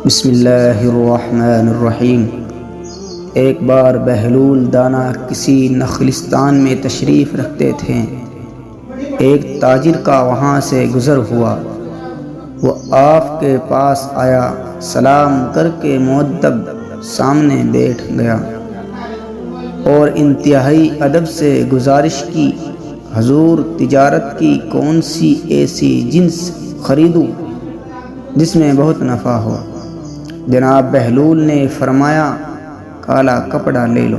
بسم اللہ الرحمن الرحیم۔ ایک بار بہلول دانا کسی نخلستان میں تشریف رکھتے تھے۔ ایک تاجر کا وہاں سے گزر ہوا۔ وہ آف کے پاس آیا، سلام کر کے مؤدب سامنے بیٹھ گیا اور انتہائی ادب سے گزارش کی، حضور تجارت کی کون سی ایسی جنس خریدوں جس میں بہت نفع ہو؟ جناب بہلول نے فرمایا، کالا کپڑا لے لو۔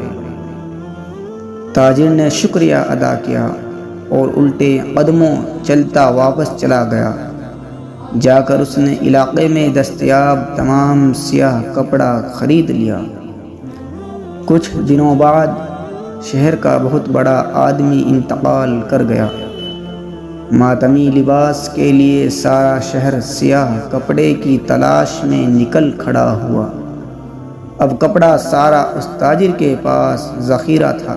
تاجر نے شکریہ ادا کیا اور الٹے قدموں چلتا واپس چلا گیا۔ جا کر اس نے علاقے میں دستیاب تمام سیاہ کپڑا خرید لیا۔ کچھ دنوں بعد شہر کا بہت بڑا آدمی انتقال کر گیا۔ ماتمی لباس کے لیے سارا شہر سیاہ کپڑے کی تلاش میں نکل کھڑا ہوا۔ اب کپڑا سارا اس تاجر کے پاس ذخیرہ تھا،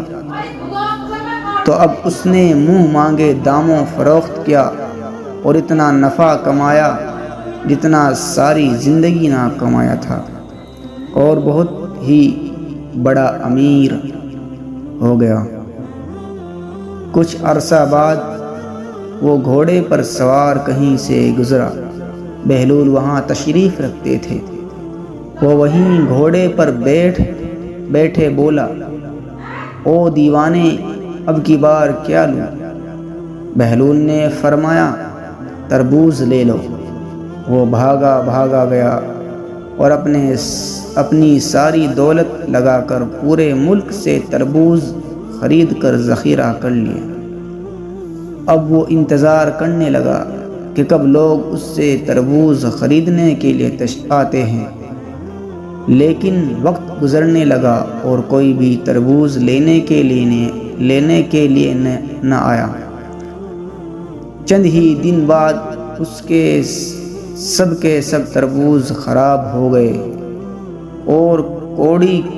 تو اب اس نے منہ مانگے داموں فروخت کیا اور اتنا نفع کمایا جتنا ساری زندگی نہ کمایا تھا، اور بہت ہی بڑا امیر ہو گیا۔ کچھ عرصہ بعد وہ گھوڑے پر سوار کہیں سے گزرا۔ بہلول وہاں تشریف رکھتے تھے۔ وہ وہیں گھوڑے پر بیٹھے بولا، او دیوانے، اب کی بار کیا لوں؟ بہلول نے فرمایا، تربوز لے لو۔ وہ بھاگا گیا اور اپنی ساری دولت لگا کر پورے ملک سے تربوز خرید کر ذخیرہ کر لیا۔ اب وہ انتظار کرنے لگا کہ کب لوگ اس سے تربوز خریدنے کے لیے آتے ہیں، لیکن وقت گزرنے لگا اور کوئی بھی تربوز لینے کے لیے نہ آیا۔ چند ہی دن بعد اس کے سب تربوز خراب ہو گئے اور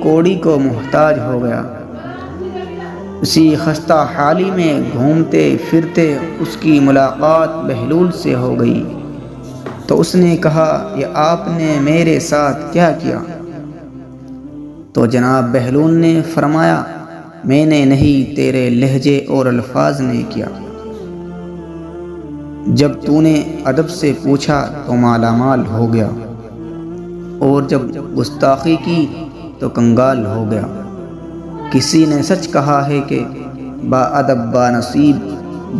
کوڑی کو محتاج ہو گیا۔ اسی خستہ حالی میں گھومتے پھرتے اس کی ملاقات بہلول سے ہو گئی، تو اس نے کہا، یہ آپ نے میرے ساتھ کیا کیا؟ تو جناب بہلول نے فرمایا، میں نے نہیں، تیرے لہجے اور الفاظ نے کیا۔ جب تو نے ادب سے پوچھا تو مالا مال ہو گیا، اور جب گستاخی کی تو کنگال ہو گیا۔ کسی نے سچ کہا ہے کہ با ادب با نصیب،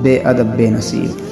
بے ادب بے نصیب۔